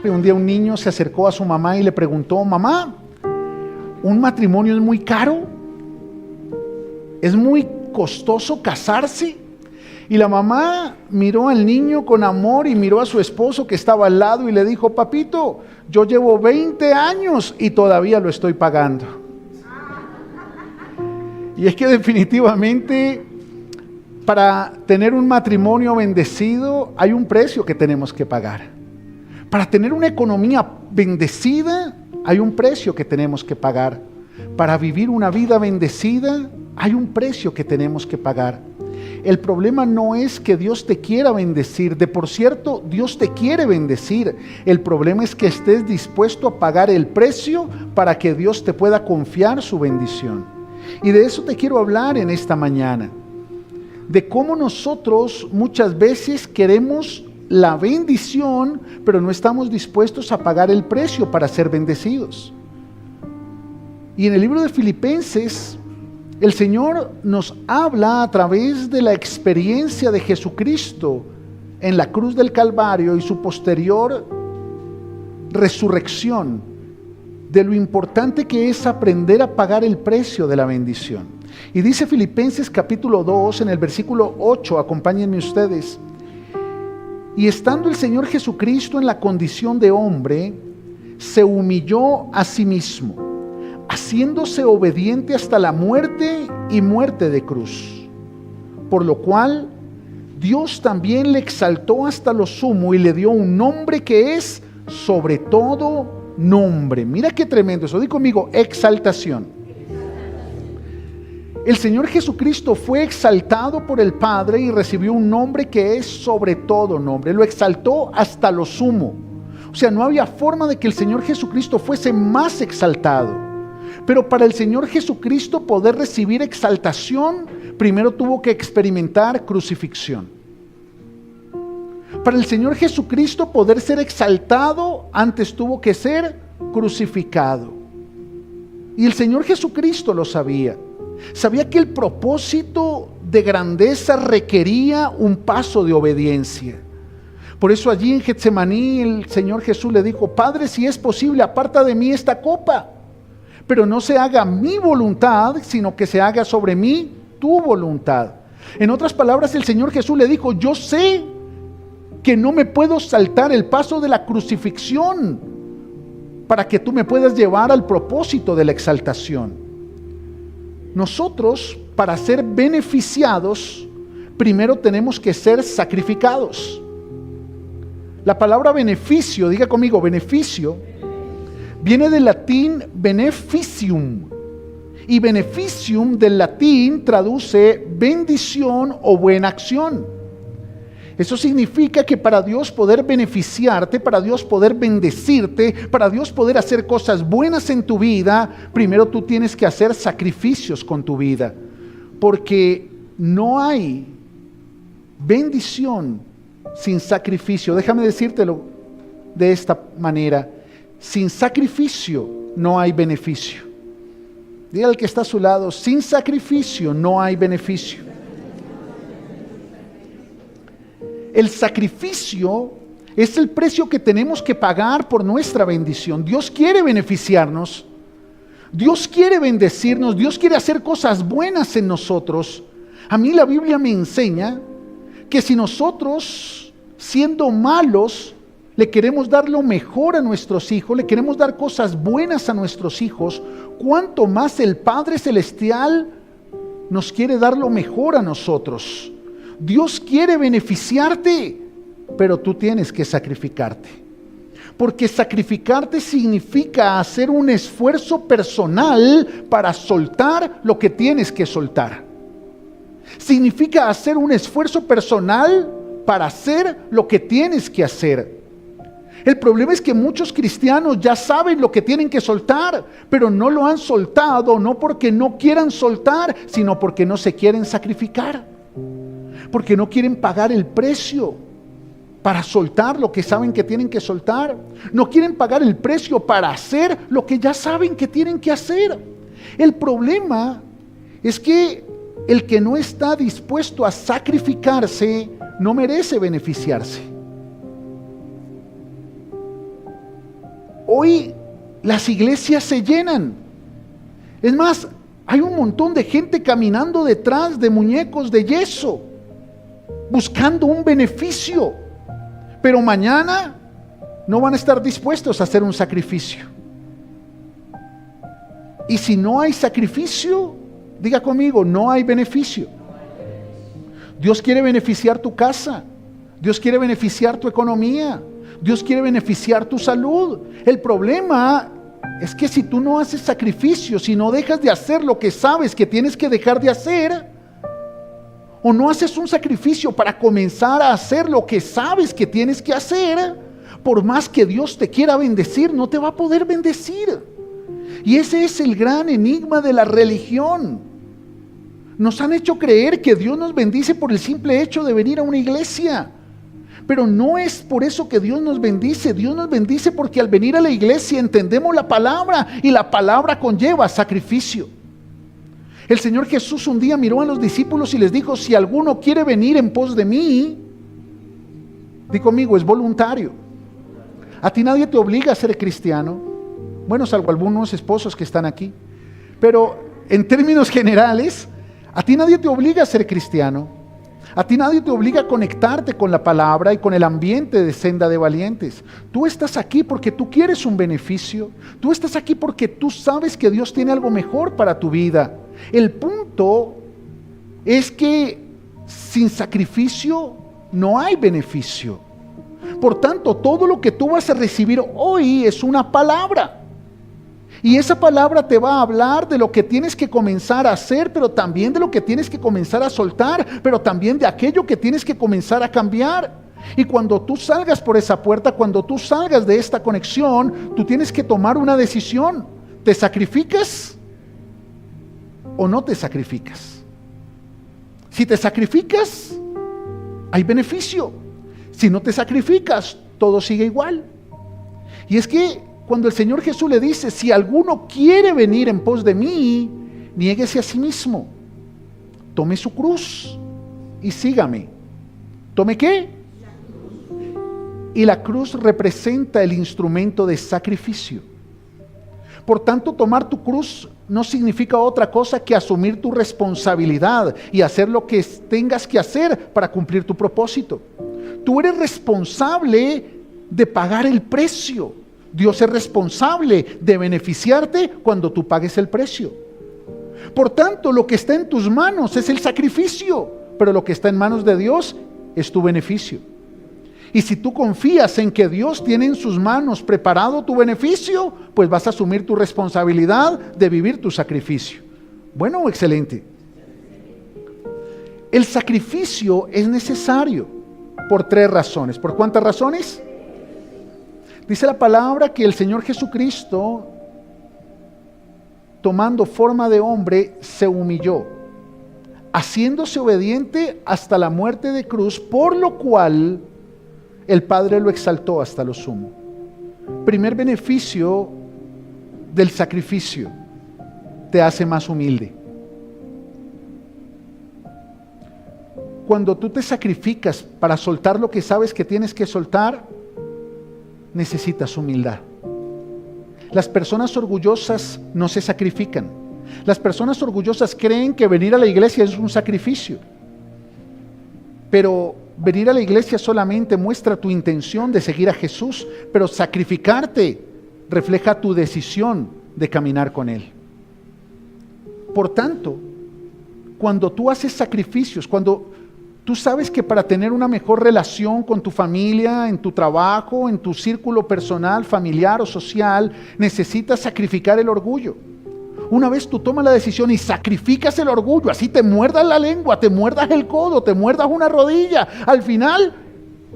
Un día un niño se acercó a su mamá y le preguntó: mamá, ¿un matrimonio es muy caro? ¿Es muy costoso casarse? Y la mamá miró al niño con amor y miró a su esposo que estaba al lado y le dijo: papito, yo llevo 20 años y todavía lo estoy pagando. Y es que definitivamente para tener un matrimonio bendecido hay un precio que tenemos que pagar. Para tener una economía bendecida hay un precio que tenemos que pagar. Para vivir una vida bendecida hay un precio que tenemos que pagar. El problema no es que Dios te quiera bendecir. De por cierto, Dios te quiere bendecir. El problema es que estés dispuesto a pagar el precio para que Dios te pueda confiar su bendición. Y de eso te quiero hablar en esta mañana. De cómo nosotros muchas veces queremos la bendición, pero no estamos dispuestos a pagar el precio para ser bendecidos. Y en el libro de Filipenses, el Señor nos habla a través de la experiencia de Jesucristo en la cruz del Calvario y su posterior resurrección, de lo importante que es aprender a pagar el precio de la bendición. Y dice Filipenses capítulo 2 en el versículo 8, acompáñenme ustedes: y estando el Señor Jesucristo en la condición de hombre, se humilló a sí mismo, haciéndose obediente hasta la muerte y muerte de cruz. Por lo cual Dios también le exaltó hasta lo sumo y le dio un nombre que es sobre todo nombre. Mira qué tremendo eso. Di conmigo: exaltación. El Señor Jesucristo fue exaltado por el Padre y recibió un nombre que es sobre todo nombre. Lo exaltó hasta lo sumo. O sea, no había forma de que el Señor Jesucristo fuese más exaltado. Pero para el Señor Jesucristo poder recibir exaltación, primero tuvo que experimentar crucifixión. Para el Señor Jesucristo poder ser exaltado, antes tuvo que ser crucificado. Y el Señor Jesucristo lo sabía. Sabía que el propósito de grandeza requería un paso de obediencia. Por eso allí en Getsemaní el Señor Jesús le dijo: Padre, si es posible, aparta de mí esta copa, pero no se haga mi voluntad, sino que se haga sobre mí tu voluntad. En otras palabras, el Señor Jesús le dijo: yo sé que no me puedo saltar el paso de la crucifixión para que tú me puedas llevar al propósito de la exaltación. Nosotros, para ser beneficiados, primero tenemos que ser sacrificados. La palabra beneficio, diga conmigo, beneficio, viene del latín beneficium, y beneficium del latín traduce bendición o buena acción. Eso significa que para Dios poder beneficiarte, para Dios poder bendecirte, para Dios poder hacer cosas buenas en tu vida, primero tú tienes que hacer sacrificios con tu vida, porque no hay bendición sin sacrificio. Déjame decírtelo de esta manera: sin sacrificio no hay beneficio. Diga al que está a su lado: sin sacrificio no hay beneficio. El sacrificio es el precio que tenemos que pagar por nuestra bendición. Dios quiere beneficiarnos, Dios quiere bendecirnos, Dios quiere hacer cosas buenas en nosotros. A mí la Biblia me enseña que si nosotros, siendo malos, le queremos dar lo mejor a nuestros hijos, le queremos dar cosas buenas a nuestros hijos, cuánto más el Padre Celestial nos quiere dar lo mejor a nosotros. Dios quiere beneficiarte, pero tú tienes que sacrificarte. Porque sacrificarte significa hacer un esfuerzo personal para soltar lo que tienes que soltar. Significa hacer un esfuerzo personal para hacer lo que tienes que hacer. El problema es que muchos cristianos ya saben lo que tienen que soltar, pero no lo han soltado, no porque no quieran soltar, sino porque no se quieren sacrificar. Porque no quieren pagar el precio para soltar lo que saben que tienen que soltar. No quieren pagar el precio para hacer lo que ya saben que tienen que hacer. El problema es que el que no está dispuesto a sacrificarse no merece beneficiarse. hoy las iglesias se llenan. Es más, hay un montón de gente caminando detrás de muñecos de yeso, buscando un beneficio, pero mañana no van a estar dispuestos a hacer un sacrificio. Y si no hay sacrificio, diga conmigo, no hay beneficio. Dios quiere beneficiar tu casa, Dios quiere beneficiar tu economía, Dios quiere beneficiar tu salud. El problema es que si tú no haces sacrificio, si no dejas de hacer lo que sabes que tienes que dejar de hacer, o no haces un sacrificio para comenzar a hacer lo que sabes que tienes que hacer, por más que Dios te quiera bendecir, no te va a poder bendecir. Y ese es el gran enigma de la religión. Nos han hecho creer que Dios nos bendice por el simple hecho de venir a una iglesia. Pero no es por eso que Dios nos bendice. Dios nos bendice porque al venir a la iglesia entendemos la palabra, y la palabra conlleva sacrificio. El Señor Jesús un día miró a los discípulos y les dijo: si alguno quiere venir en pos de mí, di conmigo, es voluntario. A ti nadie te obliga a ser cristiano. Bueno, salvo algunos esposos que están aquí. Pero en términos generales, a ti nadie te obliga a ser cristiano. A ti nadie te obliga a conectarte con la palabra y con el ambiente de Senda de Valientes. Tú estás aquí porque tú quieres un beneficio. Tú estás aquí porque tú sabes que Dios tiene algo mejor para tu vida. El punto es que sin sacrificio no hay beneficio. Por tanto, todo lo que tú vas a recibir hoy es una palabra. Y esa palabra te va a hablar de lo que tienes que comenzar a hacer, pero también de lo que tienes que comenzar a soltar, pero también de aquello que tienes que comenzar a cambiar. Y cuando tú salgas por esa puerta, cuando tú salgas de esta conexión, tú tienes que tomar una decisión. ¿Te sacrificas o no te sacrificas? Si te sacrificas, hay beneficio. Si no te sacrificas, todo sigue igual. Y es que cuando el Señor Jesús le dice: si alguno quiere venir en pos de mí, niéguese a sí mismo, tome su cruz y sígame. ¿Tome qué? Y la cruz representa el instrumento de sacrificio. Por tanto, tomar tu cruz no significa otra cosa que asumir tu responsabilidad y hacer lo que tengas que hacer para cumplir tu propósito. Tú eres responsable de pagar el precio. Dios es responsable de beneficiarte cuando tú pagues el precio. Por tanto, lo que está en tus manos es el sacrificio, pero lo que está en manos de Dios es tu beneficio. Y si tú confías en que Dios tiene en sus manos preparado tu beneficio, pues vas a asumir tu responsabilidad de vivir tu sacrificio. Bueno o excelente. El sacrificio es necesario por 3 razones. ¿Por cuántas razones? Dice la palabra que el Señor Jesucristo, tomando forma de hombre, se humilló, haciéndose obediente hasta la muerte de cruz, por lo cual el Padre lo exaltó hasta lo sumo. Primer beneficio del sacrificio: te hace más humilde. Cuando tú te sacrificas para soltar lo que sabes que tienes que soltar, necesitas humildad. Las personas orgullosas no se sacrifican. Las personas orgullosas creen que venir a la iglesia es un sacrificio. Pero venir a la iglesia solamente muestra tu intención de seguir a Jesús, pero sacrificarte refleja tu decisión de caminar con Él. Por tanto, cuando tú haces sacrificios, cuando tú sabes que para tener una mejor relación con tu familia, en tu trabajo, en tu círculo personal, familiar o social, necesitas sacrificar el orgullo. Una vez tú tomas la decisión y sacrificas el orgullo, así te muerdas la lengua, te muerdas el codo, te muerdas una rodilla, al final,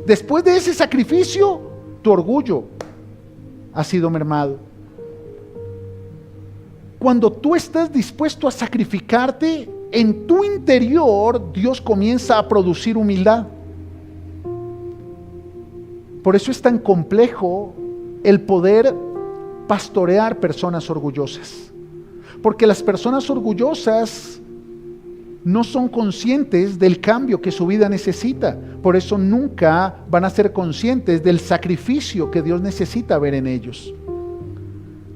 después de ese sacrificio, tu orgullo ha sido mermado. Cuando tú estás dispuesto a sacrificarte, en tu interior Dios comienza a producir humildad. Por eso es tan complejo el poder pastorear personas orgullosas. Porque las personas orgullosas no son conscientes del cambio que su vida necesita. Por eso nunca van a ser conscientes del sacrificio que Dios necesita ver en ellos.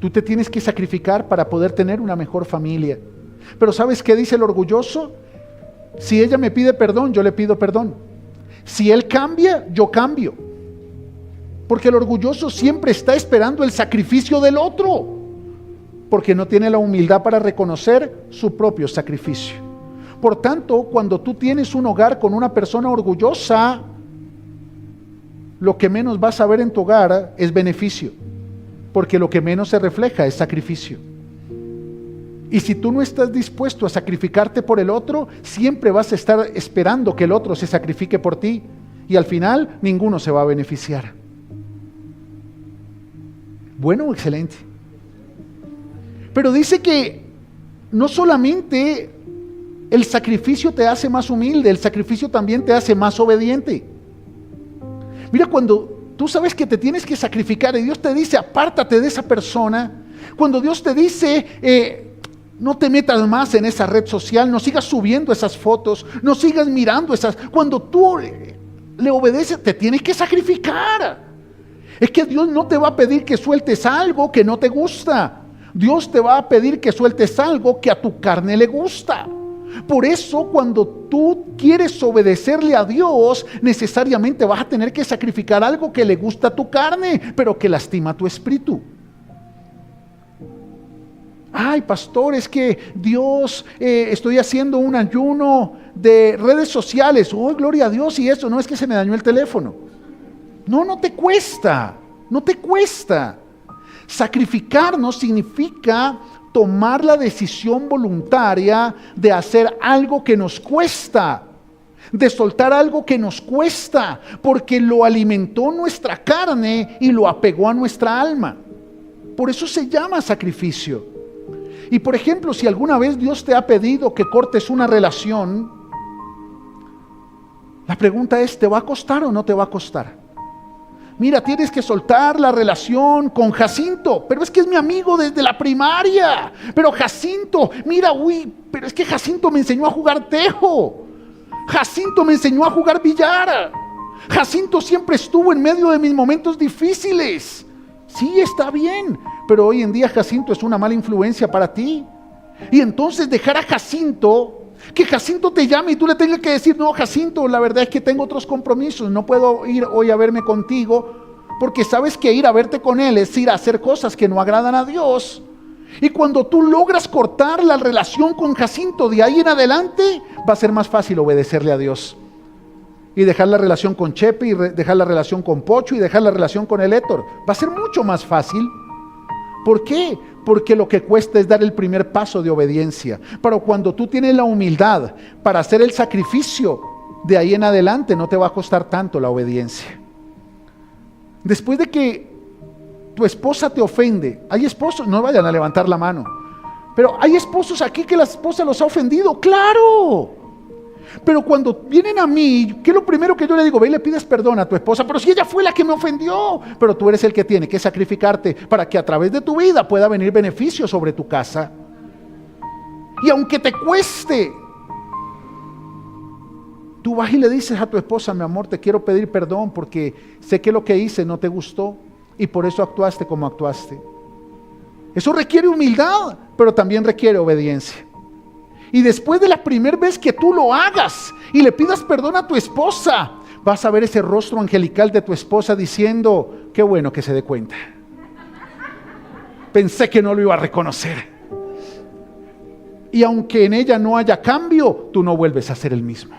Tú te tienes que sacrificar para poder tener una mejor familia. Pero ¿sabes qué dice el orgulloso? Si ella me pide perdón, yo le pido perdón. Si él cambia, yo cambio. Porque el orgulloso siempre está esperando el sacrificio del otro, porque no tiene la humildad para reconocer su propio sacrificio. Por tanto, cuando tú tienes un hogar con una persona orgullosa, lo que menos vas a ver en tu hogar es beneficio, porque lo que menos se refleja es sacrificio. Y si tú no estás dispuesto a sacrificarte por el otro, siempre vas a estar esperando que el otro se sacrifique por ti, y al final ninguno se va a beneficiar. Bueno, excelente. Pero dice que no solamente el sacrificio te hace más humilde, el sacrificio también te hace más obediente. Mira, cuando tú sabes que te tienes que sacrificar y Dios te dice, apártate de esa persona, cuando Dios te dice, no te metas más en esa red social, no sigas subiendo esas fotos, no sigas mirando esas, cuando tú le obedeces, te tienes que sacrificar. Es que Dios no te va a pedir que sueltes algo que no te gusta. Dios te va a pedir que sueltes algo que a tu carne le gusta. Por eso, cuando tú quieres obedecerle a Dios, necesariamente vas a tener que sacrificar algo que le gusta a tu carne, pero que lastima a tu espíritu. Ay, pastor, es que Dios, estoy haciendo un ayuno de redes sociales. Oh, gloria a Dios, y eso, no es que se me dañó el teléfono. No te cuesta, no te cuesta. Sacrificarnos significa tomar la decisión voluntaria de hacer algo que nos cuesta, de soltar algo que nos cuesta, porque lo alimentó nuestra carne y lo apegó a nuestra alma. Por eso se llama sacrificio. Y por ejemplo, si alguna vez Dios te ha pedido que cortes una relación, la pregunta es, ¿te va a costar o no te va a costar? Mira, tienes que soltar la relación con Jacinto, pero es que es mi amigo desde la primaria. Pero Jacinto, mira, pero es que Jacinto me enseñó a jugar tejo. Jacinto me enseñó a jugar billar. Jacinto siempre estuvo en medio de mis momentos difíciles. Sí, está bien, pero hoy en día Jacinto es una mala influencia para ti. Y entonces dejar a Jacinto, que Jacinto te llame y tú le tengas que decir, no, Jacinto, la verdad es que tengo otros compromisos, no puedo ir hoy a verme contigo, porque sabes que ir a verte con él es ir a hacer cosas que no agradan a Dios. Y cuando tú logras cortar la relación con Jacinto, de ahí en adelante va a ser más fácil obedecerle a Dios. Y dejar la relación con Chepe, y dejar la relación con Pocho, y dejar la relación con el Héctor. Va a ser mucho más fácil. ¿Por qué? Porque lo que cuesta es dar el primer paso de obediencia. Pero cuando tú tienes la humildad para hacer el sacrificio, de ahí en adelante no te va a costar tanto la obediencia. Después de que tu esposa te ofende, hay esposos, no vayan a levantar la mano, pero hay esposos aquí que la esposa los ha ofendido, ¡claro! Pero cuando vienen a mí, ¿qué es lo primero que yo le digo? Ve y le pides perdón a tu esposa, pero si ella fue la que me ofendió. Pero tú eres el que tiene que sacrificarte para que a través de tu vida pueda venir beneficio sobre tu casa. Y aunque te cueste, tú vas y le dices a tu esposa, mi amor, te quiero pedir perdón porque sé que lo que hice no te gustó y por eso actuaste como actuaste. Eso requiere humildad, pero también requiere obediencia. Y después de la primera vez que tú lo hagas y le pidas perdón a tu esposa, vas a ver ese rostro angelical de tu esposa diciendo, qué bueno que se dé cuenta. Pensé que no lo iba a reconocer. Y aunque en ella no haya cambio, tú no vuelves a ser el mismo.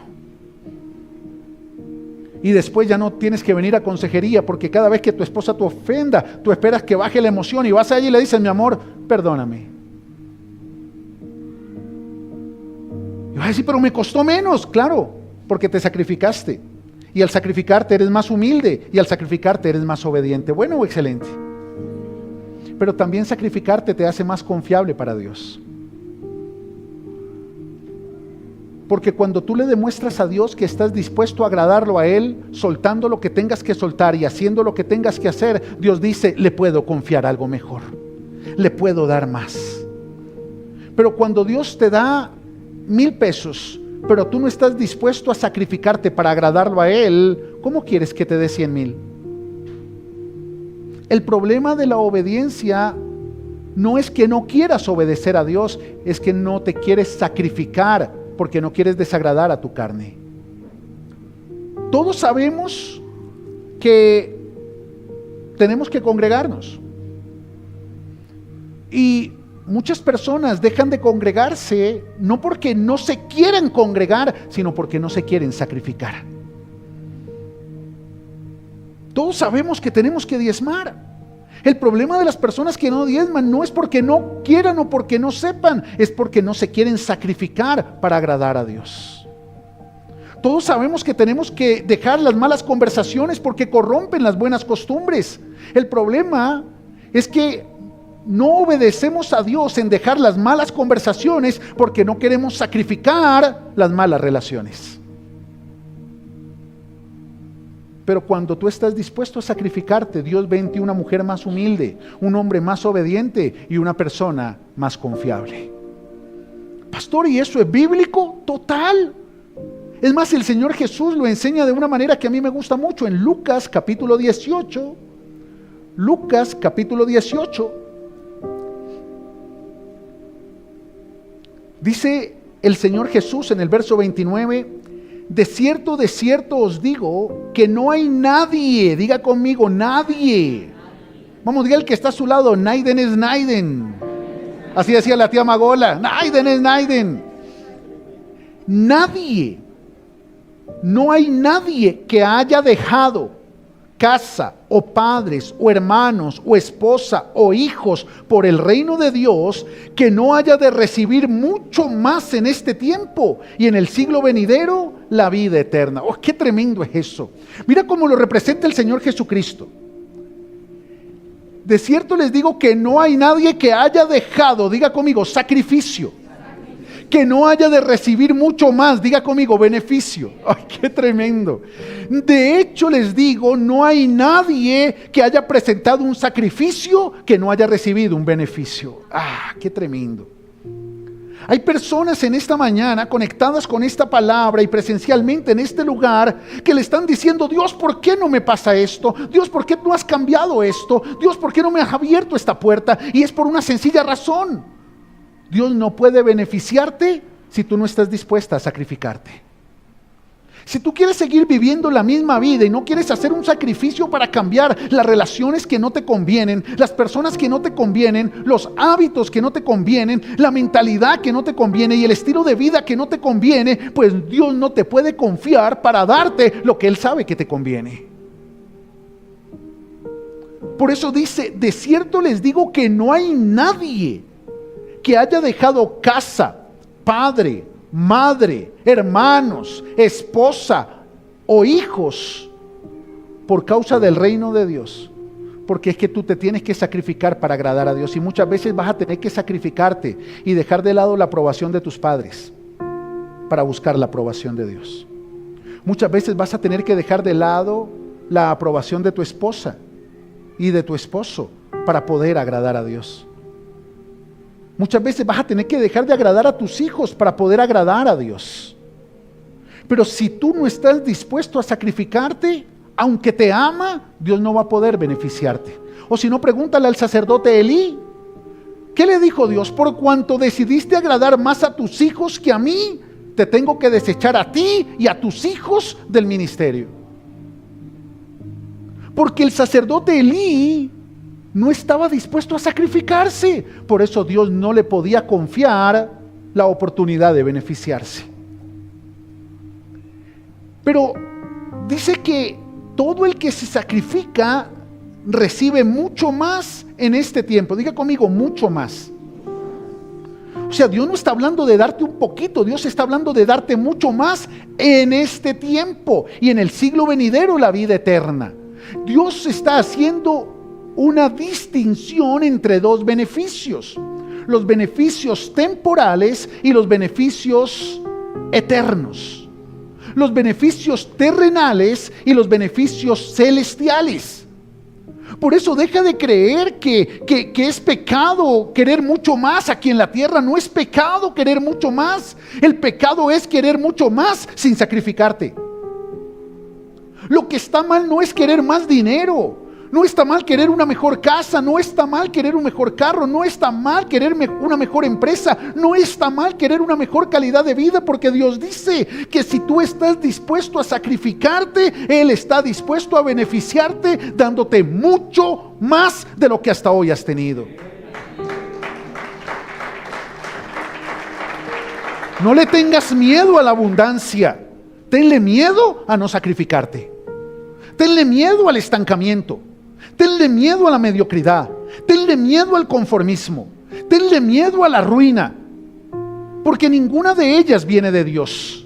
Y después ya no tienes que venir a consejería, porque cada vez que tu esposa te ofenda, tú esperas que baje la emoción y vas allí y le dices, mi amor, perdóname. Y vas a decir, pero me costó menos. Claro, porque te sacrificaste. Y al sacrificarte eres más humilde. Y al sacrificarte eres más obediente. Bueno, excelente. Pero también sacrificarte te hace más confiable para Dios. Porque cuando tú le demuestras a Dios que estás dispuesto a agradarlo a Él, soltando lo que tengas que soltar y haciendo lo que tengas que hacer, Dios dice, le puedo confiar algo mejor. Le puedo dar más. Pero cuando Dios te da 1,000 pesos, pero tú no estás dispuesto a sacrificarte para agradarlo a Él, ¿cómo quieres que te dé 100,000? El problema de la obediencia no es que no quieras obedecer a Dios, es que no te quieres sacrificar porque no quieres desagradar a tu carne. Todos sabemos que tenemos que congregarnos. Y muchas personas dejan de congregarse no porque no se quieran congregar, sino porque no se quieren sacrificar. Todos sabemos que tenemos que diezmar. El problema de las personas que no diezman no es porque no quieran o porque no sepan, es porque no se quieren sacrificar para agradar a Dios. Todos sabemos que tenemos que dejar las malas conversaciones porque corrompen las buenas costumbres. El problema es que no obedecemos a Dios en dejar las malas conversaciones porque no queremos sacrificar las malas relaciones. Pero cuando tú estás dispuesto a sacrificarte, Dios ve en ti una mujer más humilde, un hombre más obediente y una persona más confiable. Pastor, ¿y eso es bíblico? Total. Es más, el Señor Jesús lo enseña de una manera que a mí me gusta mucho en Lucas capítulo 18. Lucas capítulo 18. Dice el Señor Jesús en el verso 29: de cierto os digo que no hay nadie, diga conmigo, nadie. Vamos, diga el que está a su lado, Naiden es Naiden. Así decía la tía Magola, Naiden es Naiden. Nadie, no hay nadie que haya dejado casa o padres o hermanos o esposa o hijos por el reino de Dios que no haya de recibir mucho más en este tiempo y en el siglo venidero la vida eterna. Oh, qué tremendo es eso. Mira cómo lo representa el Señor Jesucristo. De cierto les digo que no hay nadie que haya dejado, diga conmigo, sacrificio, que no haya de recibir mucho más, diga conmigo, beneficio. Ay, qué tremendo. De hecho les digo, no hay nadie que haya presentado un sacrificio que no haya recibido un beneficio. Ah, qué tremendo. Hay personas en esta mañana conectadas con esta palabra y presencialmente en este lugar que le están diciendo: Dios, ¿por qué no me pasa esto? Dios, ¿por qué no has cambiado esto? Dios, ¿por qué no me has abierto esta puerta? Y es por una sencilla razón: Dios no puede beneficiarte si tú no estás dispuesta a sacrificarte. Si tú quieres seguir viviendo la misma vida y no quieres hacer un sacrificio para cambiar las relaciones que no te convienen, las personas que no te convienen, los hábitos que no te convienen, la mentalidad que no te conviene y el estilo de vida que no te conviene, pues Dios no te puede confiar para darte lo que Él sabe que te conviene. Por eso dice: de cierto les digo que no hay nadie que haya dejado casa, padre, madre, hermanos, esposa o hijos por causa del reino de Dios. Porque es que tú te tienes que sacrificar para agradar a Dios y muchas veces vas a tener que sacrificarte y dejar de lado la aprobación de tus padres para buscar la aprobación de Dios. Muchas veces vas a tener que dejar de lado la aprobación de tu esposa y de tu esposo para poder agradar a Dios. Muchas veces vas a tener que dejar de agradar a tus hijos para poder agradar a Dios. Pero si tú no estás dispuesto a sacrificarte, aunque te ama, Dios no va a poder beneficiarte. O si no, pregúntale al sacerdote Elí. ¿Qué le dijo Dios? Por cuanto decidiste agradar más a tus hijos que a mí, te tengo que desechar a ti y a tus hijos del ministerio. Porque el sacerdote Elí no estaba dispuesto a sacrificarse. Por eso Dios no le podía confiar la oportunidad de beneficiarse. Pero dice que todo el que se sacrifica recibe mucho más en este tiempo. Diga conmigo, mucho más. O sea, Dios no está hablando de darte un poquito, Dios está hablando de darte mucho más en este tiempo y en el siglo venidero la vida eterna. Dios está haciendo una distinción entre dos beneficios: los beneficios temporales y los beneficios eternos, los beneficios terrenales y los beneficios celestiales. Por eso deja de creer que es pecado querer mucho más aquí en la tierra. No es pecado querer mucho más. El pecado es querer mucho más sin sacrificarte. Lo que está mal no es querer más dinero. No está mal querer una mejor casa, no está mal querer un mejor carro, no está mal querer una mejor empresa, no está mal querer una mejor calidad de vida, porque Dios dice que si tú estás dispuesto a sacrificarte, Él está dispuesto a beneficiarte, dándote mucho más de lo que hasta hoy has tenido. No le tengas miedo a la abundancia, tenle miedo a no sacrificarte. Tenle miedo al estancamiento. Tenle miedo a la mediocridad. Tenle miedo al conformismo. Tenle miedo a la ruina. Porque ninguna de ellas viene de Dios.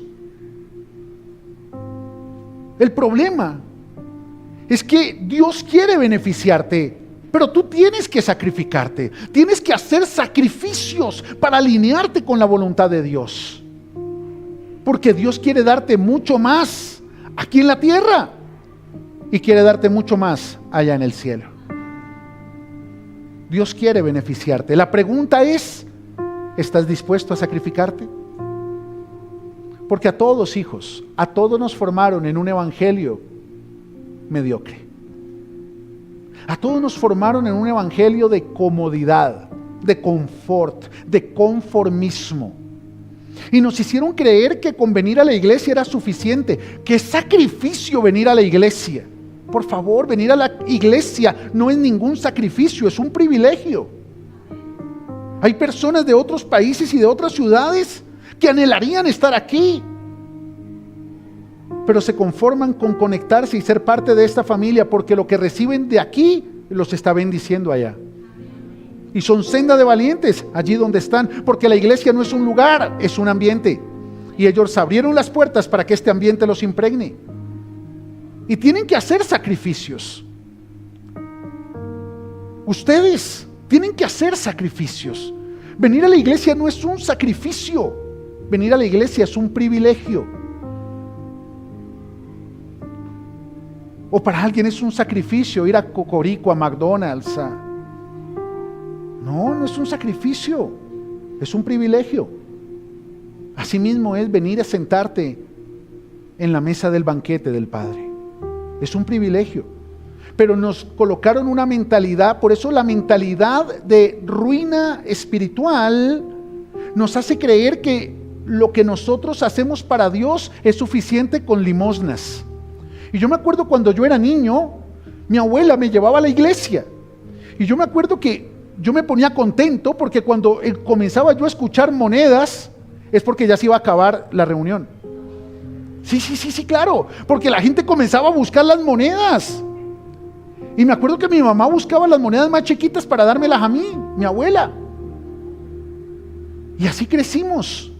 El problema es que Dios quiere beneficiarte, pero tú tienes que sacrificarte. Tienes que hacer sacrificios para alinearte con la voluntad de Dios. Porque Dios quiere darte mucho más aquí en la tierra. Y quiere darte mucho más allá en el cielo. Dios quiere beneficiarte. La pregunta es, ¿estás dispuesto a sacrificarte? Porque a todos, hijos, a todos nos formaron en un evangelio mediocre. A todos nos formaron en un evangelio de comodidad, de confort, de conformismo. Y nos hicieron creer que con venir a la iglesia era suficiente. ¡Qué sacrificio venir a la iglesia! Por favor, venir a la iglesia no es ningún sacrificio, es un privilegio. Hay personas de otros países y de otras ciudades que anhelarían estar aquí, pero se conforman con conectarse y ser parte de esta familia, porque lo que reciben de aquí los está bendiciendo allá. Y son senda de valientes allí donde están, porque la iglesia no es un lugar, es un ambiente. Y ellos abrieron las puertas para que este ambiente los impregne. Y tienen que hacer sacrificios. Ustedes tienen que hacer sacrificios. Venir a la iglesia no es un sacrificio. Venir a la iglesia es un privilegio. O para alguien es un sacrificio ir a Cocorico, a McDonald's. No, no es un sacrificio. Es un privilegio. Asimismo es venir a sentarte en la mesa del banquete del Padre. Es un privilegio. Pero nos colocaron una mentalidad, por eso la mentalidad de ruina espiritual nos hace creer que lo que nosotros hacemos para Dios es suficiente con limosnas. Y yo me acuerdo cuando yo era niño, mi abuela me llevaba a la iglesia. Y yo me acuerdo que yo me ponía contento porque cuando comenzaba yo a escuchar monedas, es porque ya se iba a acabar la reunión. Sí, claro, porque la gente comenzaba a buscar las monedas. Y me acuerdo que mi mamá buscaba las monedas más chiquitas para dármelas a mí, mi abuela. Y así crecimos.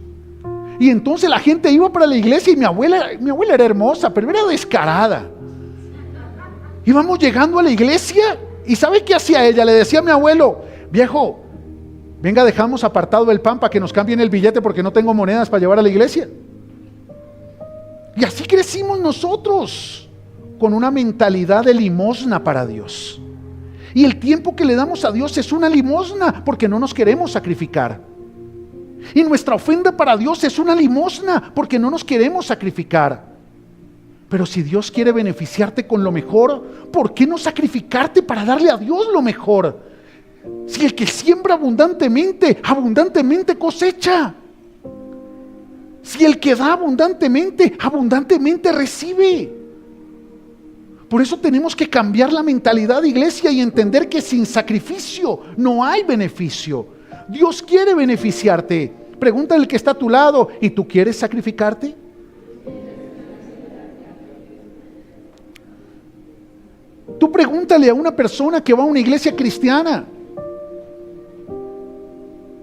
Y entonces la gente iba para la iglesia y mi abuela era hermosa, pero era descarada. Íbamos llegando a la iglesia y ¿sabe qué hacía ella? Le decía a mi abuelo: viejo, venga, dejamos apartado el pan para que nos cambien el billete porque no tengo monedas para llevar a la iglesia. Y así crecimos nosotros, con una mentalidad de limosna para Dios. Y el tiempo que le damos a Dios es una limosna porque no nos queremos sacrificar. Y nuestra ofrenda para Dios es una limosna porque no nos queremos sacrificar. Pero si Dios quiere beneficiarte con lo mejor, ¿por qué no sacrificarte para darle a Dios lo mejor? Si el que siembra abundantemente, abundantemente cosecha. Si el que da abundantemente, abundantemente recibe. Por eso tenemos que cambiar la mentalidad, iglesia, y entender que sin sacrificio no hay beneficio. Dios quiere beneficiarte. Pregúntale al que está a tu lado: ¿y tú quieres sacrificarte? Tú pregúntale a una persona que va a una iglesia cristiana: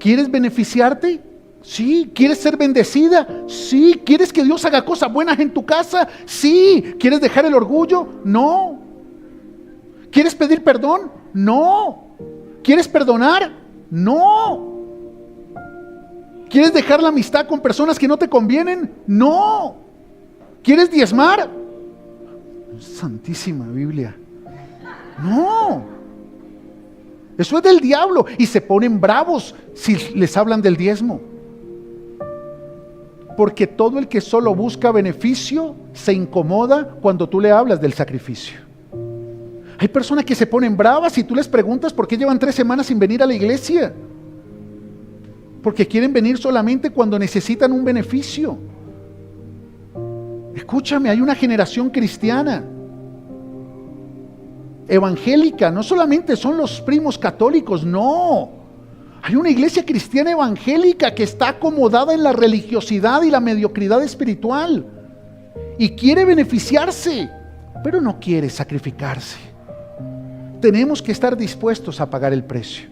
¿quieres beneficiarte? Sí. ¿Quieres ser bendecida? Sí. ¿Quieres que Dios haga cosas buenas en tu casa? Sí. ¿Quieres dejar el orgullo? No. ¿Quieres pedir perdón? No. ¿Quieres perdonar? No. ¿Quieres dejar la amistad con personas que no te convienen? No. ¿Quieres diezmar? Santísima Biblia. No. Eso es del diablo y se ponen bravos si les hablan del diezmo. Porque todo el que solo busca beneficio se incomoda cuando tú le hablas del sacrificio. Hay personas que se ponen bravas y tú les preguntas por qué llevan 3 semanas sin venir a la iglesia. Porque quieren venir solamente cuando necesitan un beneficio. Escúchame, hay una generación cristiana, evangélica, no solamente son los primos católicos, no. Hay una iglesia cristiana evangélica que está acomodada en la religiosidad y la mediocridad espiritual y quiere beneficiarse, pero no quiere sacrificarse. Tenemos que estar dispuestos a pagar el precio.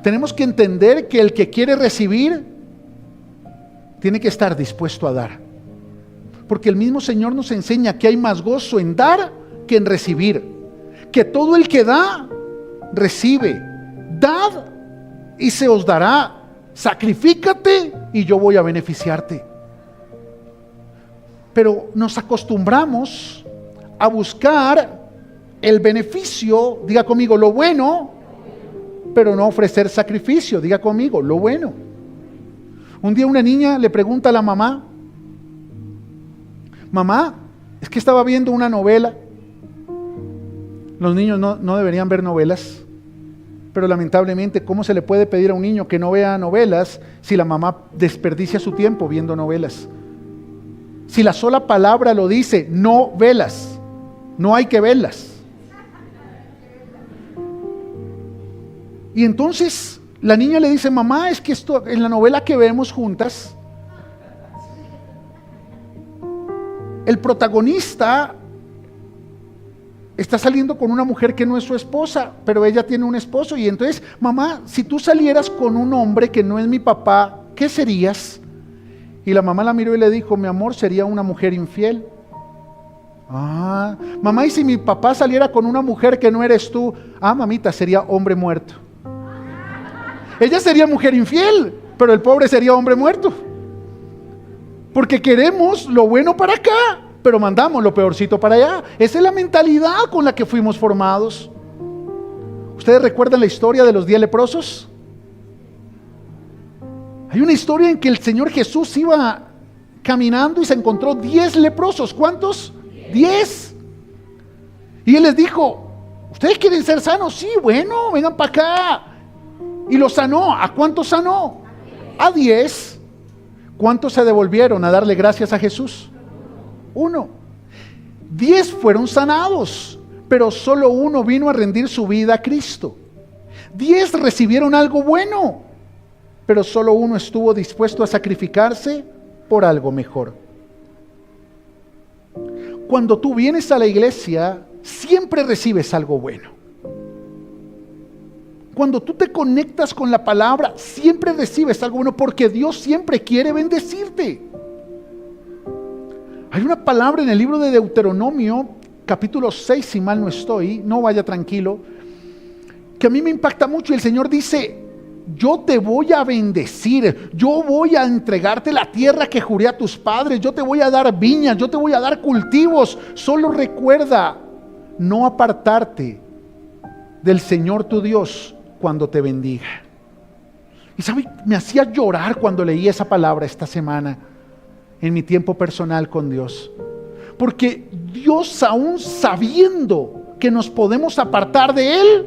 Tenemos que entender que el que quiere recibir tiene que estar dispuesto a dar. Porque el mismo Señor nos enseña que hay más gozo en dar que en recibir. Que todo el que da, recibe. Dad y se os dará. Sacrifícate y yo voy a beneficiarte. Pero nos acostumbramos a buscar el beneficio, diga conmigo, lo bueno, pero no ofrecer sacrificio, diga conmigo, lo bueno. Un día una niña le pregunta a la mamá, mamá, es que estaba viendo una novela. Los niños no deberían ver novelas, pero lamentablemente, ¿cómo se le puede pedir a un niño que no vea novelas si la mamá desperdicia su tiempo viendo novelas? Si la sola palabra lo dice, no velas, no hay que verlas. Y entonces la niña le dice, mamá, es que esto en la novela que vemos juntas, el protagonista está saliendo con una mujer que no es su esposa, pero ella tiene un esposo. Y entonces, mamá, si tú salieras con un hombre que no es mi papá, ¿qué serías? Y la mamá la miró y le dijo, mi amor, sería una mujer infiel. Ah, mamá, y si mi papá saliera con una mujer que no eres tú, ah, mamita, sería hombre muerto. Ella sería mujer infiel, pero el pobre sería hombre muerto. Porque queremos lo bueno para acá, pero mandamos lo peorcito para allá. Esa es la mentalidad con la que fuimos formados. ¿Ustedes recuerdan la historia de los 10 leprosos? Hay una historia en que el Señor Jesús iba caminando y se encontró 10 leprosos. ¿Cuántos? 10. Y Él les dijo, ¿ustedes quieren ser sanos? Sí, bueno, vengan para acá. Y los sanó. ¿A cuántos sanó? A 10. ¿Cuántos se devolvieron a darle gracias a Jesús? 1. 10 fueron sanados, pero solo 1 vino a rendir su vida a Cristo. 10 recibieron algo bueno, pero solo 1 estuvo dispuesto a sacrificarse por algo mejor. Cuando tú vienes a la iglesia, siempre recibes algo bueno. Cuando tú te conectas con la palabra, siempre recibes algo bueno, porque Dios siempre quiere bendecirte. Hay una palabra en el libro de Deuteronomio, capítulo 6, si mal no estoy, no vaya tranquilo, que a mí me impacta mucho. Y el Señor dice, yo te voy a bendecir, yo voy a entregarte la tierra que juré a tus padres, yo te voy a dar viñas, yo te voy a dar cultivos. Solo recuerda no apartarte del Señor tu Dios cuando te bendiga. Y sabe, me hacía llorar cuando leí esa palabra esta semana en mi tiempo personal con Dios, porque Dios, aún sabiendo que nos podemos apartar de Él,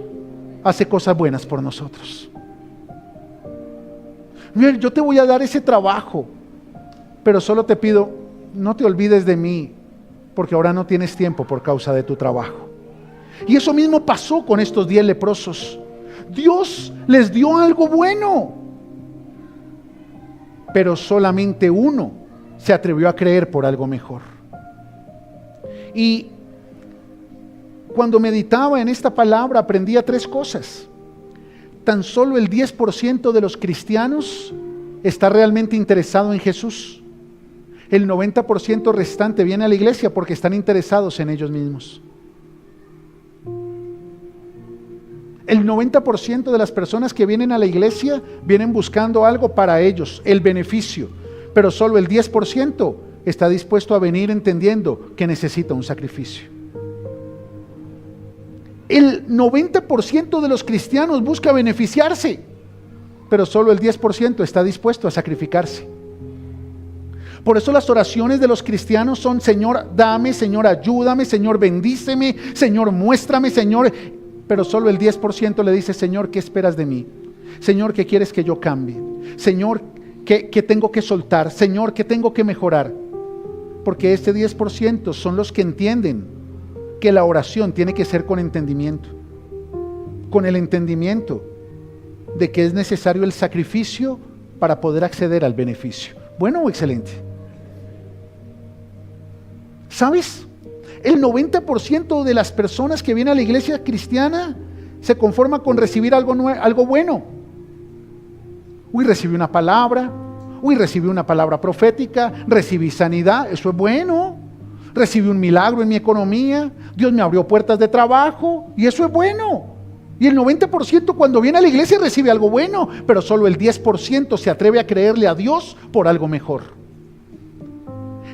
hace cosas buenas por nosotros. Mira, yo te voy a dar ese trabajo, pero solo te pido, no te olvides de mí, porque ahora no tienes tiempo por causa de tu trabajo. Y eso mismo pasó con estos 10 leprosos. Dios les dio algo bueno, pero solamente 1 se atrevió a creer por algo mejor. Y cuando meditaba en esta palabra, aprendía 3 cosas. Tan solo el 10% de los cristianos está realmente interesado en Jesús. El 90% restante viene a la iglesia porque están interesados en ellos mismos. El 90% de las personas que vienen a la iglesia vienen buscando algo para ellos, el beneficio. Pero solo el 10% está dispuesto a venir entendiendo que necesita un sacrificio. El 90% de los cristianos busca beneficiarse, pero solo el 10% está dispuesto a sacrificarse. Por eso las oraciones de los cristianos son: Señor, dame, Señor, ayúdame, Señor, bendíceme, Señor, muéstrame, Señor. Pero solo el 10% le dice: Señor, ¿qué esperas de mí? Señor, ¿qué quieres que yo cambie? Señor, ¿qué tengo que soltar? Señor, ¿qué tengo que mejorar? Porque este 10% son los que entienden que la oración tiene que ser con entendimiento. Con el entendimiento de que es necesario el sacrificio para poder acceder al beneficio. Bueno o excelente. ¿Sabes? El 90% de las personas que vienen a la iglesia cristiana se conforma con recibir algo bueno. Uy, recibí una palabra. Uy, recibí una palabra profética. Recibí sanidad. Eso es bueno. Recibí un milagro en mi economía. Dios me abrió puertas de trabajo. Y eso es bueno. Y el 90% cuando viene a la iglesia recibe algo bueno, pero solo el 10% se atreve a creerle a Dios por algo mejor.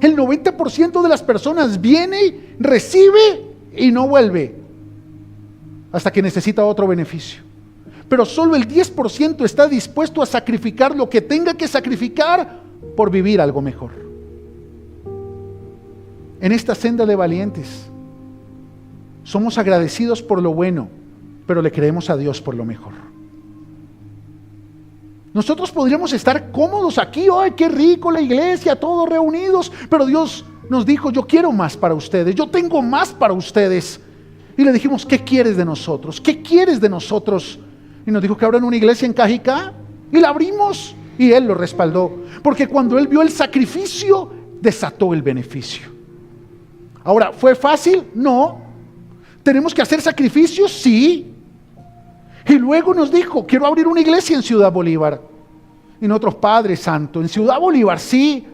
El 90% de las personas viene, recibe y no vuelve hasta que necesita otro beneficio. Pero solo el 10% está dispuesto a sacrificar lo que tenga que sacrificar por vivir algo mejor. En esta senda de valientes somos agradecidos por lo bueno, pero le creemos a Dios por lo mejor. Nosotros podríamos estar cómodos aquí: ¡ay, qué rico la iglesia, todos reunidos! Pero Dios nos dijo: yo quiero más para ustedes, yo tengo más para ustedes. Y le dijimos: ¿qué quieres de nosotros? ¿Qué quieres de nosotros? Y nos dijo que abran una iglesia en Cajicá, y la abrimos, y Él lo respaldó, porque cuando Él vio el sacrificio, desató el beneficio. Ahora, ¿fue fácil? No. ¿Tenemos que hacer sacrificios? Sí. Y luego nos dijo: quiero abrir una iglesia en Ciudad Bolívar. Y nosotros: Padre Santo, en Ciudad Bolívar, sí.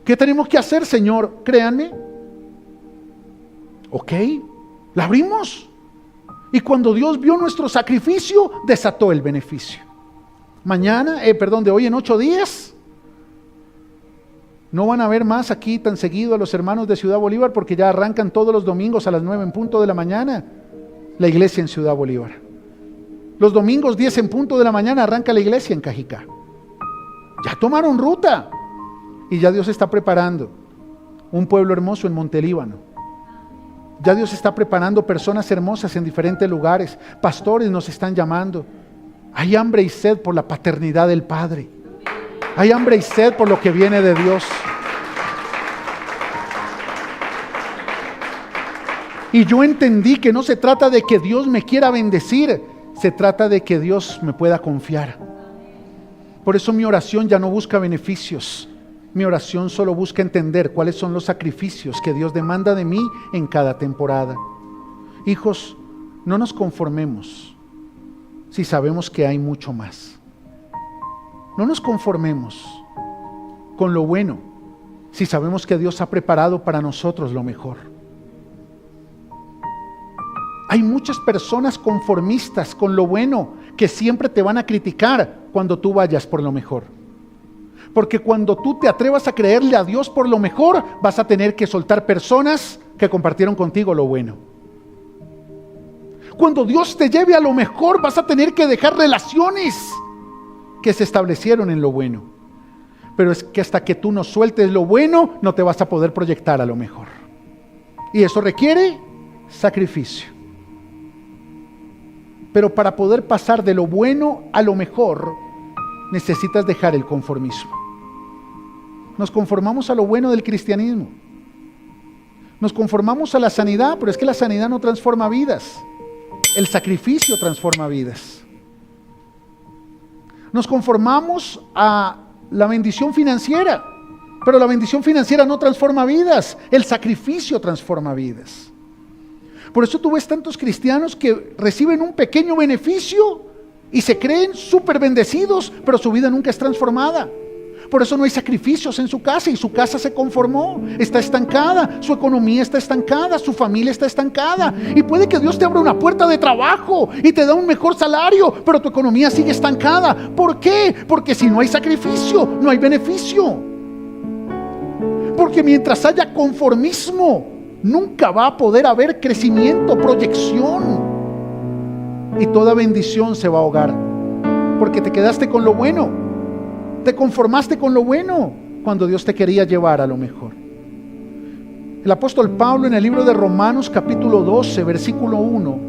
¿Qué tenemos que hacer, Señor? Créanme. Ok, la abrimos. Y cuando Dios vio nuestro sacrificio, desató el beneficio. De hoy en 8 días, no van a ver más aquí tan seguido a los hermanos de Ciudad Bolívar, porque ya arrancan todos los domingos a las 9 en punto de la mañana la iglesia en Ciudad Bolívar. Los domingos 10 en punto de la mañana arranca la iglesia en Cajicá. Ya tomaron ruta y ya Dios está preparando un pueblo hermoso en Montelíbano. Ya Dios está preparando personas hermosas en diferentes lugares. Pastores nos están llamando. Hay hambre y sed por la paternidad del Padre. Hay hambre y sed por lo que viene de Dios. Y yo entendí que no se trata de que Dios me quiera bendecir, se trata de que Dios me pueda confiar. Por eso mi oración ya no busca beneficios. Mi oración solo busca entender cuáles son los sacrificios que Dios demanda de mí en cada temporada. Hijos, no nos conformemos si sabemos que hay mucho más. No nos conformemos con lo bueno si sabemos que Dios ha preparado para nosotros lo mejor. Hay muchas personas conformistas con lo bueno que siempre te van a criticar cuando tú vayas por lo mejor. Porque cuando tú te atrevas a creerle a Dios por lo mejor, vas a tener que soltar personas que compartieron contigo lo bueno. Cuando Dios te lleve a lo mejor, vas a tener que dejar relaciones que se establecieron en lo bueno. Pero es que hasta que tú no sueltes lo bueno, no te vas a poder proyectar a lo mejor. Y eso requiere sacrificio. Pero para poder pasar de lo bueno a lo mejor, necesitas dejar el conformismo. Nos conformamos a lo bueno del cristianismo. Nos conformamos a la sanidad, pero es que la sanidad no transforma vidas. El sacrificio transforma vidas. Nos conformamos a la bendición financiera, pero la bendición financiera no transforma vidas. El sacrificio transforma vidas. Por eso tú ves tantos cristianos que reciben un pequeño beneficio y se creen súper bendecidos, pero su vida nunca es transformada. Por eso no hay sacrificios en su casa y su casa se conformó, está estancada, su economía está estancada, su familia está estancada. Y puede que Dios te abra una puerta de trabajo y te da un mejor salario, pero tu economía sigue estancada. ¿Por qué? Porque si no hay sacrificio, no hay beneficio. Porque mientras haya conformismo, nunca va a poder haber crecimiento, proyección. Y toda bendición se va a ahogar, porque te quedaste con lo bueno. Te conformaste con lo bueno, cuando Dios te quería llevar a lo mejor. El apóstol Pablo en el libro de Romanos capítulo 12, versículo 1,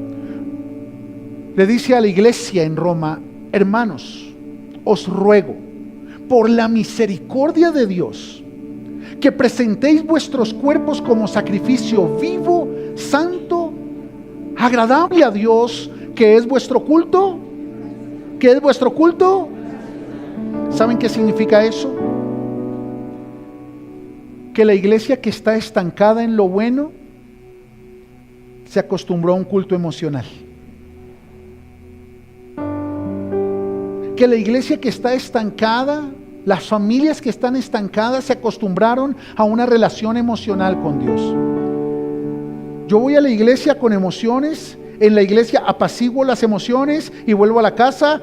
le dice a la iglesia en Roma: hermanos, os ruego por la misericordia de Dios que presentéis vuestros cuerpos como sacrificio vivo, santo, agradable a Dios, que es vuestro culto. ¿Qué es vuestro culto? ¿Saben qué significa eso? Que la iglesia que está estancada en lo bueno se acostumbró a un culto emocional. Que la iglesia que está estancada, las familias que están estancadas, se acostumbraron a una relación emocional con Dios. Yo voy a la iglesia con emociones, en la iglesia apaciguo las emociones y vuelvo a la casa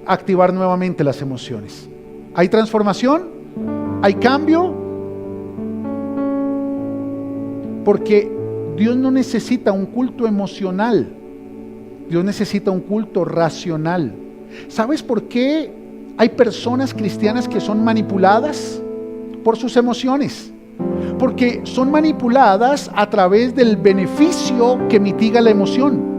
a activar nuevamente las emociones. ¿Hay transformación? ¿Hay cambio? Porque Dios no necesita un culto emocional, Dios necesita un culto racional. ¿Sabes por qué hay personas cristianas que son manipuladas? Por sus emociones. Porque son manipuladas a través del beneficio que mitiga la emoción.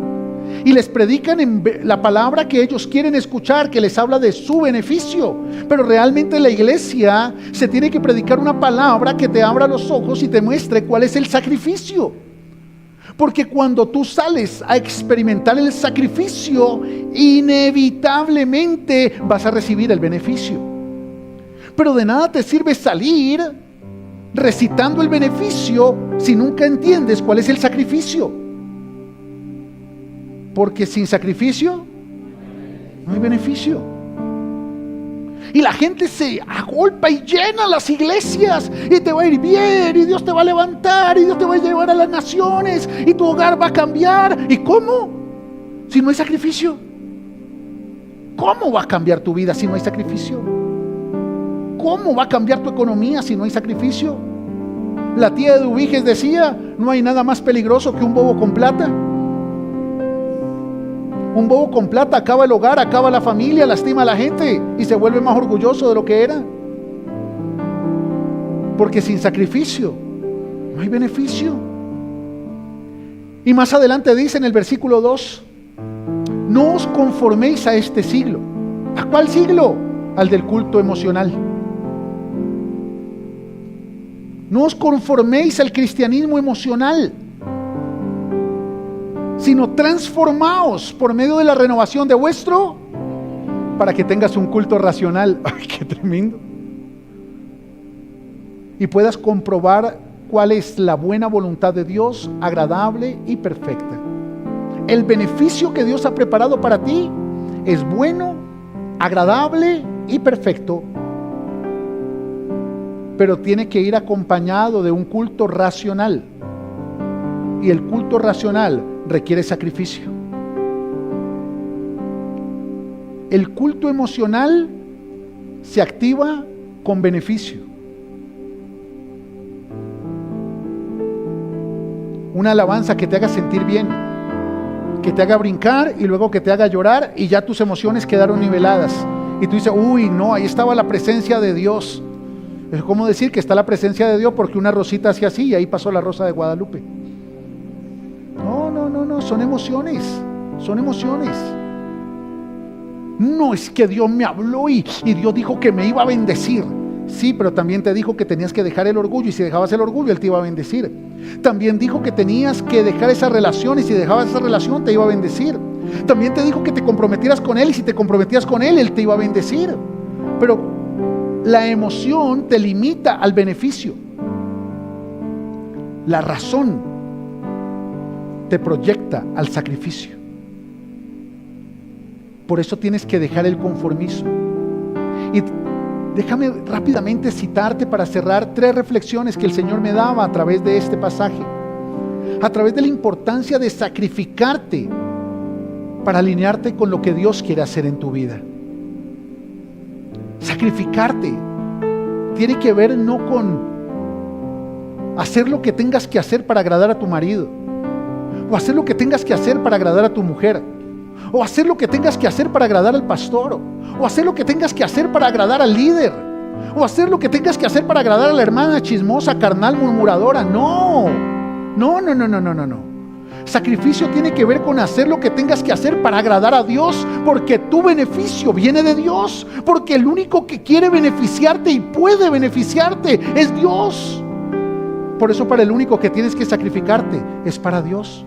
Y les predican la palabra que ellos quieren escuchar, que les habla de su beneficio. Pero realmente en la iglesia se tiene que predicar una palabra que te abra los ojos y te muestre cuál es el sacrificio. Porque cuando tú sales a experimentar el sacrificio, inevitablemente vas a recibir el beneficio. Pero de nada te sirve salir recitando el beneficio si nunca entiendes cuál es el sacrificio. Porque sin sacrificio no hay beneficio. Y la gente se agolpa y llena las iglesias y te va a ir bien y Dios te va a levantar y Dios te va a llevar a las naciones y tu hogar va a cambiar. ¿Y cómo? Si no hay sacrificio. ¿Cómo va a cambiar tu vida si no hay sacrificio? ¿Cómo va a cambiar tu economía si no hay sacrificio? La tía de Ubiges decía: no hay nada más peligroso que un bobo con plata. Un bobo con plata acaba el hogar, acaba la familia, lastima a la gente y se vuelve más orgulloso de lo que era. Porque sin sacrificio no hay beneficio. Y más adelante dice en el versículo 2: no os conforméis a este siglo. ¿A cuál siglo? Al del culto emocional. No os conforméis al cristianismo emocional, sino transformaos por medio de la renovación de vuestro, para que tengas un culto racional. ¡Ay, qué tremendo! Y puedas comprobar cuál es la buena voluntad de Dios, agradable y perfecta. El beneficio que Dios ha preparado para ti es bueno, agradable y perfecto, pero tiene que ir acompañado de un culto racional. Y el culto racional requiere sacrificio. El culto emocional se activa con beneficio. Una alabanza que te haga sentir bien, que te haga brincar y luego que te haga llorar y ya tus emociones quedaron niveladas. Y tú dices: uy, no, ahí estaba la presencia de Dios. Es como decir que está la presencia de Dios porque una rosita hacía así y ahí pasó la rosa de Guadalupe. No, son emociones, son emociones. No es que Dios me habló y Dios dijo que me iba a bendecir. Sí, pero también te dijo que tenías que dejar el orgullo, y si dejabas el orgullo, Él te iba a bendecir. También dijo que tenías que dejar esa relación, y si dejabas esa relación, te iba a bendecir. También te dijo que te comprometieras con Él, y si te comprometías con Él, Él te iba a bendecir. Pero la emoción te limita al beneficio. La razón te proyecta al sacrificio. Por eso tienes que dejar el conformismo. Y déjame rápidamente citarte para cerrar 3 reflexiones que el Señor me daba a través de este pasaje. A través de la importancia de sacrificarte para alinearte con lo que Dios quiere hacer en tu vida. Sacrificarte tiene que ver no con hacer lo que tengas que hacer para agradar a tu marido, o hacer lo que tengas que hacer para agradar a tu mujer, o hacer lo que tengas que hacer para agradar al pastor, o hacer lo que tengas que hacer para agradar al líder. o hacer lo que tengas que hacer para agradar a la hermana chismosa, carnal, murmuradora. No. Sacrificio tiene que ver con hacer lo que tengas que hacer para agradar a Dios, porque tu beneficio viene de Dios, porque el único que quiere beneficiarte y puede beneficiarte es Dios. Por eso para el único que tienes que sacrificarte es para Dios.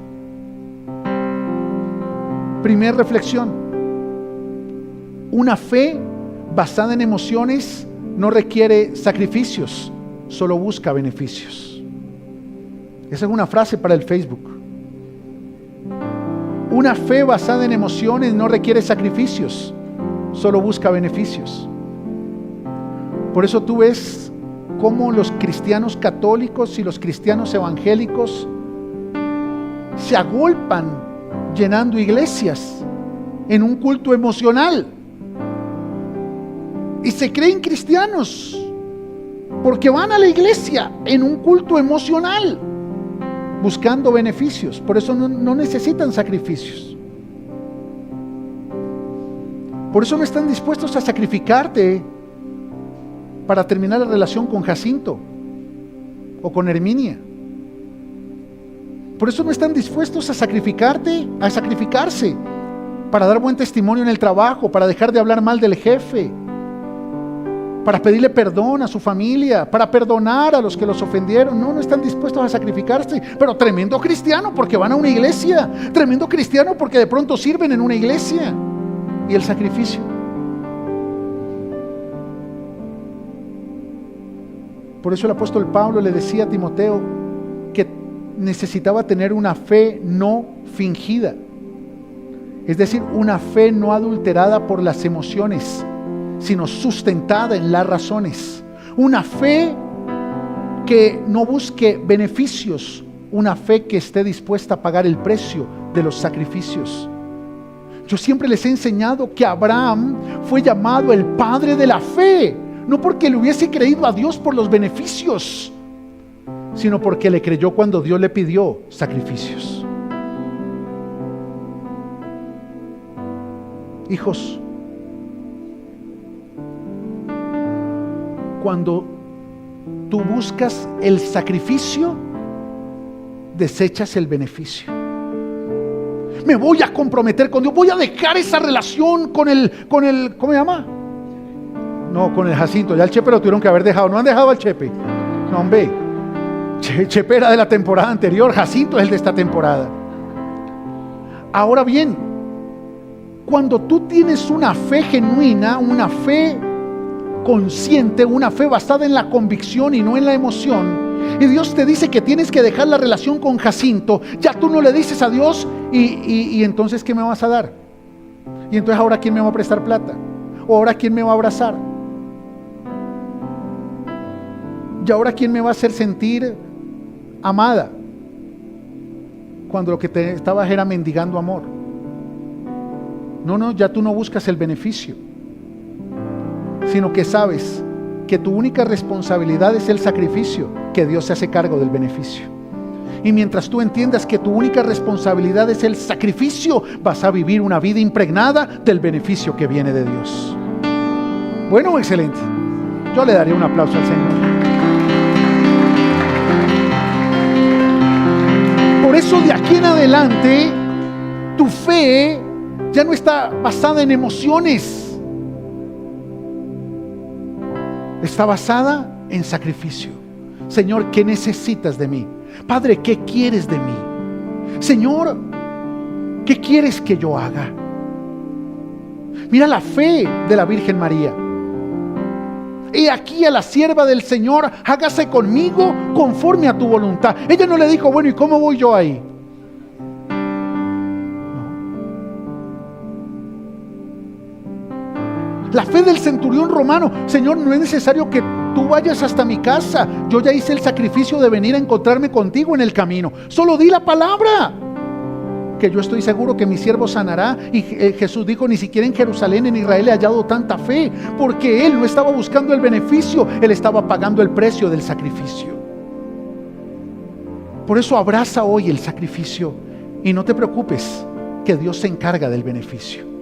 Primera reflexión: una fe basada en emociones no requiere sacrificios, solo busca beneficios. Esa es una frase para el Facebook. Una fe basada en emociones no requiere sacrificios, solo busca beneficios. Por eso tú ves cómo los cristianos católicos y los cristianos evangélicos se agolpan llenando iglesias en un culto emocional y se creen cristianos porque van a la iglesia en un culto emocional buscando beneficios. Por eso no necesitan sacrificios. Por eso no están dispuestos a sacrificarte para terminar la relación con Jacinto o con Herminia. Por eso no están dispuestos a sacrificarse para dar buen testimonio en el trabajo, para dejar de hablar mal del jefe, para pedirle perdón a su familia, para perdonar a los que los ofendieron. No están dispuestos a sacrificarse. Pero tremendo cristiano porque van a una iglesia, tremendo cristiano porque de pronto sirven en una iglesia. Y el sacrificio. Por eso el apóstol Pablo le decía a Timoteo que necesitaba tener una fe no fingida, es decir, una fe no adulterada por las emociones, sino sustentada en las razones. Una fe que no busque beneficios, una fe que esté dispuesta a pagar el precio de los sacrificios. Yo siempre les he enseñado que Abraham fue llamado el padre de la fe, no porque le hubiese creído a Dios por los beneficios, sino porque le creyó cuando Dios le pidió sacrificios. Hijos, cuando tú buscas el sacrificio, desechas el beneficio. Me voy a comprometer con Dios, voy a dejar esa relación con el, ¿cómo se llama? No, con el Jacinto. Ya el Chepe lo tuvieron que haber dejado. ¿No han dejado al Chepe? No, hombre. Chepe era de la temporada anterior, Jacinto es el de esta temporada. Ahora bien, cuando tú tienes una fe genuina, una fe consciente, una fe basada en la convicción y no en la emoción, y Dios te dice que tienes que dejar la relación con Jacinto, ya tú no le dices a Dios, y entonces ¿qué me vas a dar? Y entonces ahora ¿quién me va a prestar plata? ¿O ahora quién me va a abrazar? ¿Y ahora quién me va a hacer sentir amada? Cuando lo que te estabas era mendigando amor. No, ya tú no buscas el beneficio, sino que sabes que tu única responsabilidad es el sacrificio, que Dios se hace cargo del beneficio. Y mientras tú entiendas que tu única responsabilidad es el sacrificio, vas a vivir una vida impregnada del beneficio que viene de Dios. Bueno, excelente. Yo le daría un aplauso al Señor. Por eso de aquí en adelante tu fe ya no está basada en emociones, está basada en sacrificio. Señor, ¿qué necesitas de mí? Padre, ¿qué quieres de mí? Señor, ¿qué quieres que yo haga? Mira la fe de la Virgen María. He aquí a la sierva del Señor, hágase conmigo conforme a tu voluntad. Ella no le dijo, bueno, ¿y cómo voy yo ahí? La fe del centurión romano, Señor, no es necesario que tú vayas hasta mi casa. Yo ya hice el sacrificio de venir a encontrarme contigo en el camino. Solo di la palabra, que yo estoy seguro que mi siervo sanará. Y Jesús dijo, ni siquiera en Jerusalén, en Israel he hallado tanta fe, porque Él no estaba buscando el beneficio, Él estaba pagando el precio del sacrificio. Por eso abraza hoy el sacrificio y no te preocupes, que Dios se encarga del beneficio.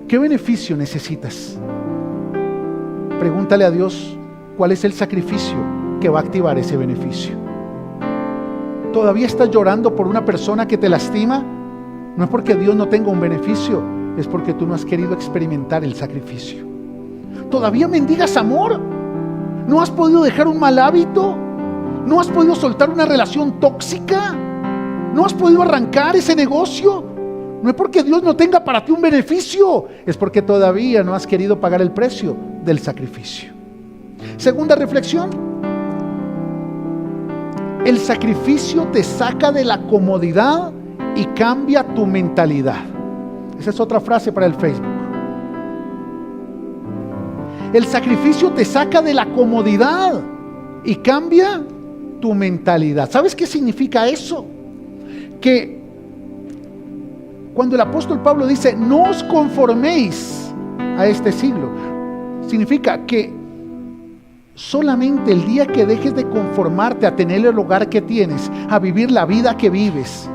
¿Qué beneficio necesitas? Pregúntale a Dios cuál es el sacrificio que va a activar ese beneficio. ¿Todavía estás llorando por una persona que te lastima? No es porque Dios no tenga un beneficio, es porque tú no has querido experimentar el sacrificio. ¿Todavía mendigas amor? ¿No has podido dejar un mal hábito? ¿No has podido soltar una relación tóxica? ¿No has podido arrancar ese negocio? No es porque Dios no tenga para ti un beneficio, es porque todavía no has querido pagar el precio del sacrificio. Segunda reflexión: el sacrificio te saca de la comodidad y cambia tu mentalidad. Esa es otra frase para el Facebook. El sacrificio te saca de la comodidad y cambia tu mentalidad. ¿Sabes qué significa eso? Que cuando el apóstol Pablo dice no os conforméis a este siglo, significa que solamente el día que dejes de conformarte a tener el hogar que tienes, a vivir la vida que vives,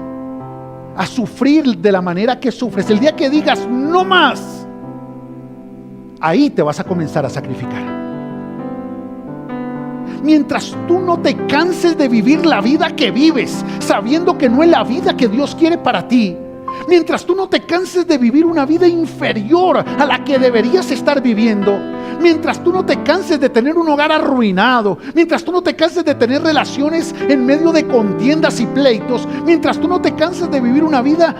a sufrir de la manera que sufres, el día que digas no más, ahí te vas a comenzar a sacrificar. Mientras tú no te canses de vivir la vida que vives, sabiendo que no es la vida que Dios quiere para ti, mientras tú no te canses de vivir una vida inferior a la que deberías estar viviendo, mientras tú no te canses de tener un hogar arruinado, mientras tú no te canses de tener relaciones en medio de contiendas y pleitos, mientras tú no te canses de vivir una vida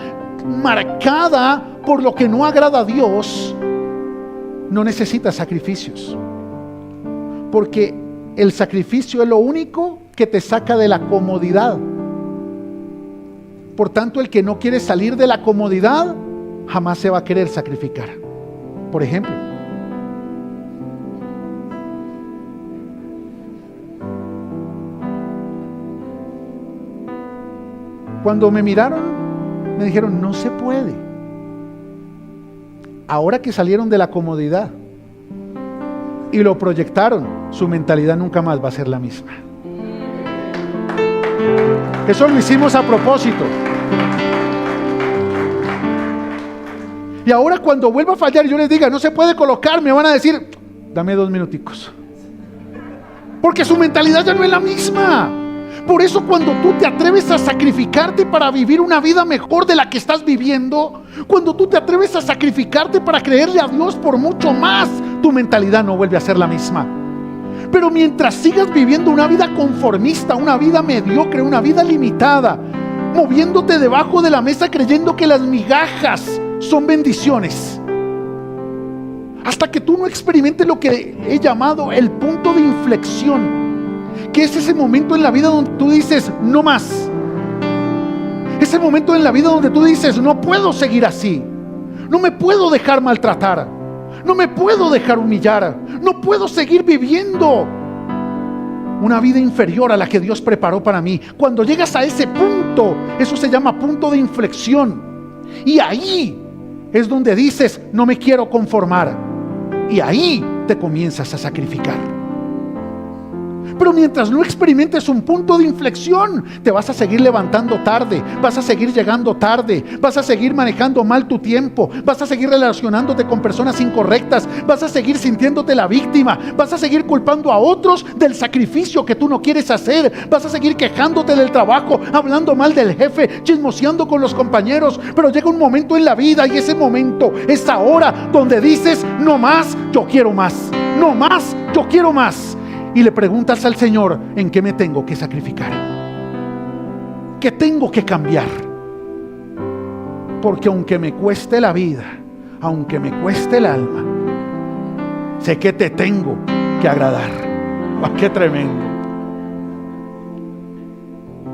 marcada por lo que no agrada a Dios, no necesitas sacrificios, porque el sacrificio es lo único que te saca de la comodidad. Por tanto, el que no quiere salir de la comodidad jamás se va a querer sacrificar. Por ejemplo, cuando me miraron, me dijeron no se puede. Ahora que salieron de la comodidad y lo proyectaron, su mentalidad nunca más va a ser la misma. Eso lo hicimos a propósito. Y ahora cuando vuelva a fallar y yo les diga no se puede colocar, me van a decir dame 2 minuticos, porque su mentalidad ya no es la misma. Por eso cuando tú te atreves a sacrificarte para vivir una vida mejor de la que estás viviendo, cuando tú te atreves a sacrificarte para creerle a Dios por mucho más, tu mentalidad no vuelve a ser la misma. Pero mientras sigas viviendo una vida conformista, una vida mediocre, una vida limitada, moviéndote debajo de la mesa creyendo que las migajas son bendiciones, hasta que tú no experimentes lo que he llamado el punto de inflexión, que es ese momento en la vida donde tú dices no más, ese momento en la vida donde tú dices no puedo seguir así, no me puedo dejar maltratar, no me puedo dejar humillar, no puedo seguir viviendo una vida inferior a la que Dios preparó para mí. Cuando llegas a ese punto, eso se llama punto de inflexión, y ahí es donde dices no me quiero conformar, y ahí te comienzas a sacrificar. Pero mientras no experimentes un punto de inflexión, te vas a seguir levantando tarde, vas a seguir llegando tarde, vas a seguir manejando mal tu tiempo, vas a seguir relacionándote con personas incorrectas, vas a seguir sintiéndote la víctima, vas a seguir culpando a otros del sacrificio que tú no quieres hacer, vas a seguir quejándote del trabajo, hablando mal del jefe, chismoseando con los compañeros. Pero llega un momento en la vida, y ese momento es ahora, donde dices no más, yo quiero más, no más, yo quiero más. Y le preguntas al Señor en qué me tengo que sacrificar, qué tengo que cambiar, porque aunque me cueste la vida, aunque me cueste el alma, sé que te tengo que agradar. ¡Ah, qué tremendo!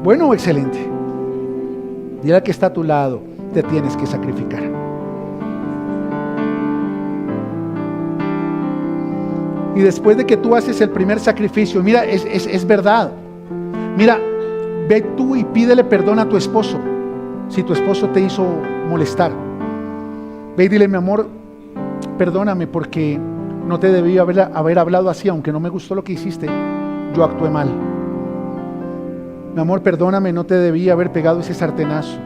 Bueno, excelente. Dile al que está a tu lado, te tienes que sacrificar. Y después de que tú haces el primer sacrificio, mira, es verdad. Mira, ve tú y pídele perdón a tu esposo si tu esposo te hizo molestar. Ve y dile, mi amor, perdóname porque no te debí haber hablado así, aunque no me gustó lo que hiciste, yo actué mal. Mi amor, perdóname, no te debí haber pegado ese sartenazo.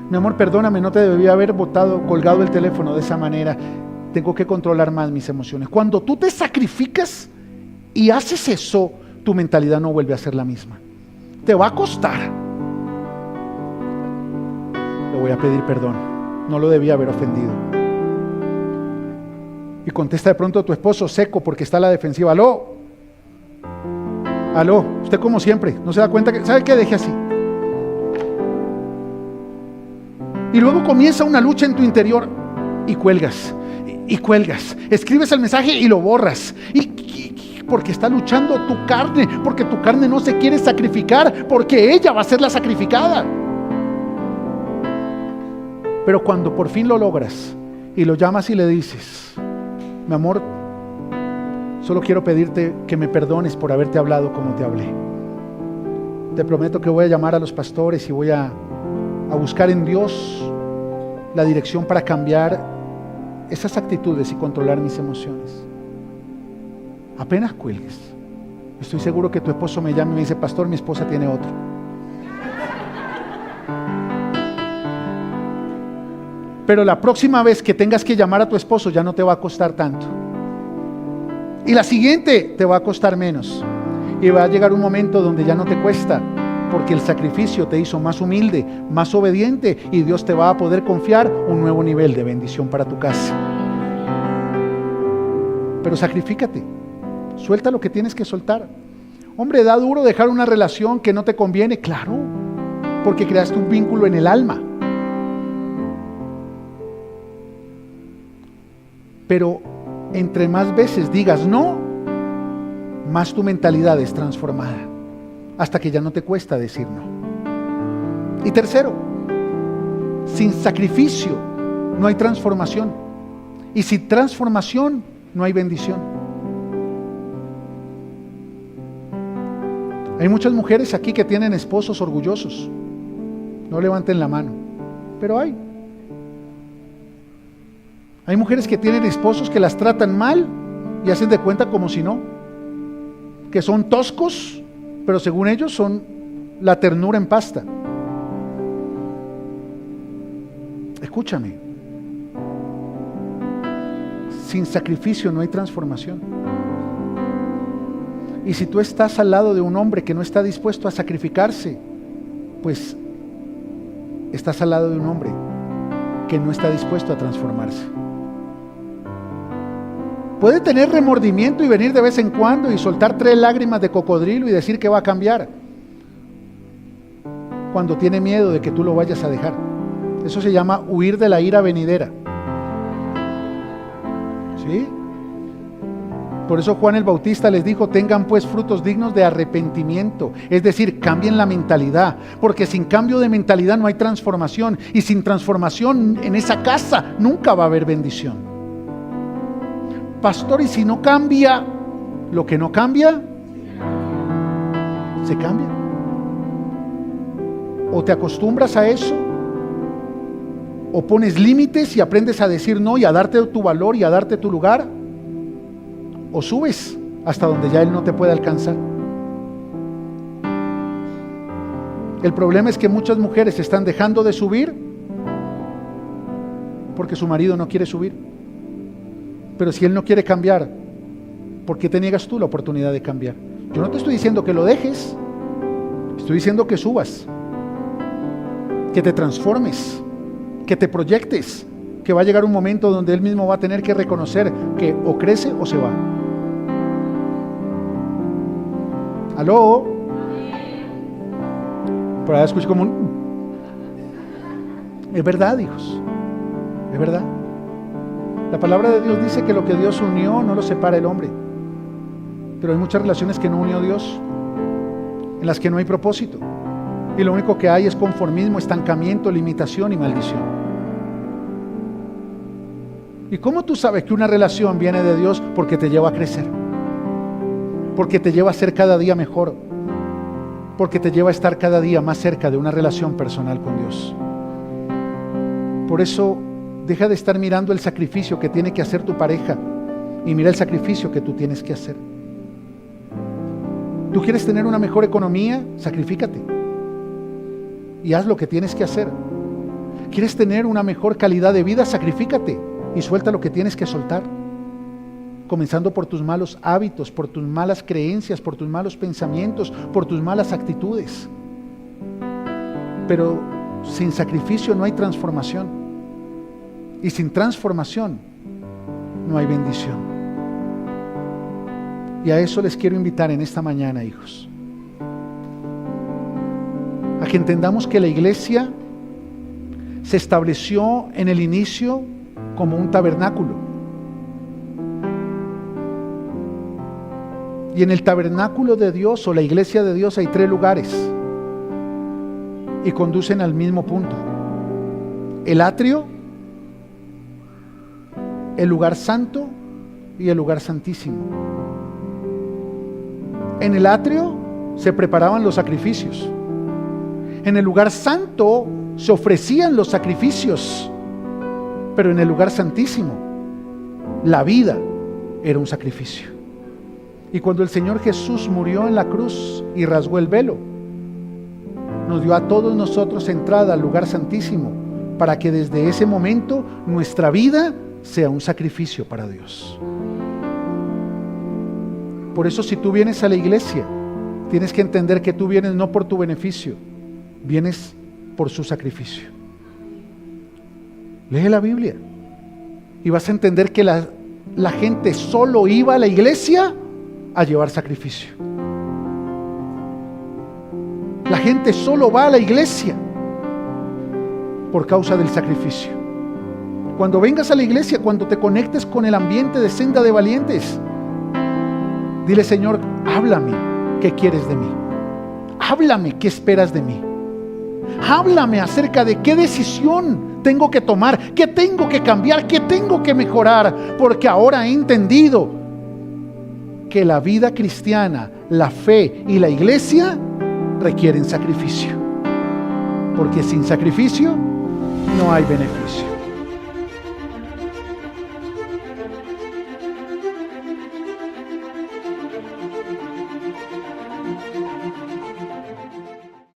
Mi amor, perdóname, no te debí haber colgado el teléfono de esa manera. tengo que controlar más mis emociones. Cuando tú te sacrificas y haces eso, tu mentalidad no vuelve a ser la misma. Te va a costar. Le voy a pedir perdón. No lo debía haber ofendido. Y contesta de pronto a tu esposo seco porque está a la defensiva. Aló, usted como siempre, no se da cuenta que, ¿sabe qué? Deje así. Y luego comienza una lucha en tu interior y cuelgas, escribes el mensaje y lo borras. Porque está luchando tu carne, porque tu carne no se quiere sacrificar, porque ella va a ser la sacrificada. Pero cuando por fin lo logras y lo llamas y le dices, mi amor, solo quiero pedirte que me perdones por haberte hablado como te hablé. Te prometo que voy a llamar a los pastores y voy a buscar en Dios la dirección para cambiar esas actitudes y controlar mis emociones. Apenas cuelgues, estoy seguro que tu esposo me llama y me dice, pastor, mi esposa tiene otro. Pero la próxima vez que tengas que llamar a tu esposo ya no te va a costar tanto. Y la siguiente te va a costar menos. Y va a llegar un momento donde ya no te cuesta, porque el sacrificio te hizo más humilde, más obediente, y Dios te va a poder confiar un nuevo nivel de bendición para tu casa. Pero sacrifícate, suelta lo que tienes que soltar. Hombre, da duro dejar una relación que no te conviene, claro, porque creaste un vínculo en el alma. Pero entre más veces digas no, más tu mentalidad es transformada, hasta que ya no te cuesta decir no. Y tercero, sin sacrificio no hay transformación. Y sin transformación no hay bendición. Hay muchas mujeres aquí que tienen esposos orgullosos. No levanten la mano, pero hay. Hay mujeres que tienen esposos que las tratan mal y hacen de cuenta como si no, que son toscos, pero según ellos son la ternura en pasta. Escúchame, sin sacrificio no hay transformación. Y si tú estás al lado de un hombre que no está dispuesto a sacrificarse, pues estás al lado de un hombre que no está dispuesto a transformarse. Puede tener remordimiento y venir de vez en cuando y soltar 3 lágrimas de cocodrilo y decir que va a cambiar, cuando tiene miedo de que tú lo vayas a dejar. Eso se llama huir de la ira venidera. ¿Sí? Por eso Juan el Bautista les dijo, tengan pues frutos dignos de arrepentimiento. Es decir, cambien la mentalidad, porque sin cambio de mentalidad no hay transformación, y sin transformación en esa casa nunca va a haber bendición. Pastor, y si no cambia, lo que no cambia, se cambia. O te acostumbras a eso, o pones límites y aprendes a decir no y a darte tu valor y a darte tu lugar, o subes hasta donde ya él no te puede alcanzar. El problema es que muchas mujeres están dejando de subir porque su marido no quiere subir. Pero si él no quiere cambiar, ¿por qué te niegas tú la oportunidad de cambiar? Yo no te estoy diciendo que lo dejes, estoy diciendo que subas, que te transformes, que te proyectes, que va a llegar un momento donde él mismo va a tener que reconocer que o crece o se va. ¿Aló? Por ahí escucho como un... Es verdad, hijos, es verdad. La palabra de Dios dice que lo que Dios unió no lo separa el hombre. Pero hay muchas relaciones que no unió Dios, en las que no hay propósito. Y lo único que hay es conformismo, estancamiento, limitación y maldición. ¿Y cómo tú sabes que una relación viene de Dios? Porque te lleva a crecer, porque te lleva a ser cada día mejor, porque te lleva a estar cada día más cerca de una relación personal con Dios. Por eso, deja de estar mirando el sacrificio que tiene que hacer tu pareja y mira el sacrificio que tú tienes que hacer. ¿Tú quieres tener una mejor economía? Sacrifícate y haz lo que tienes que hacer. ¿Quieres tener una mejor calidad de vida? Sacrifícate y suelta lo que tienes que soltar, comenzando por tus malos hábitos, por tus malas creencias, por tus malos pensamientos, por tus malas actitudes. Pero sin sacrificio no hay transformación, y sin transformación no hay bendición. Y a eso les quiero invitar en esta mañana, hijos, a que entendamos que la iglesia se estableció en el inicio como un tabernáculo. Y en el tabernáculo de Dios o la iglesia de Dios hay 3 lugares y conducen al mismo punto: el atrio, el lugar santo y el lugar santísimo. En el atrio se preparaban los sacrificios. En el lugar santo se ofrecían los sacrificios. Pero en el lugar santísimo, la vida era un sacrificio. Y cuando el Señor Jesús murió en la cruz y rasgó el velo, nos dio a todos nosotros entrada al lugar santísimo, para que desde ese momento nuestra vida sea un sacrificio para Dios. Por eso, si tú vienes a la iglesia, tienes que entender que tú vienes no por tu beneficio, vienes por su sacrificio. Lee la Biblia y vas a entender que la gente solo iba a la iglesia a llevar sacrificio. La gente solo va a la iglesia por causa del sacrificio. Cuando vengas a la iglesia, cuando te conectes con el ambiente de Senda de Valientes, dile: Señor, háblame, ¿qué quieres de mí? Háblame, ¿qué esperas de mí? Háblame acerca de qué decisión tengo que tomar, qué tengo que cambiar, qué tengo que mejorar, porque ahora he entendido que la vida cristiana, la fe y la iglesia requieren sacrificio, porque sin sacrificio no hay beneficio.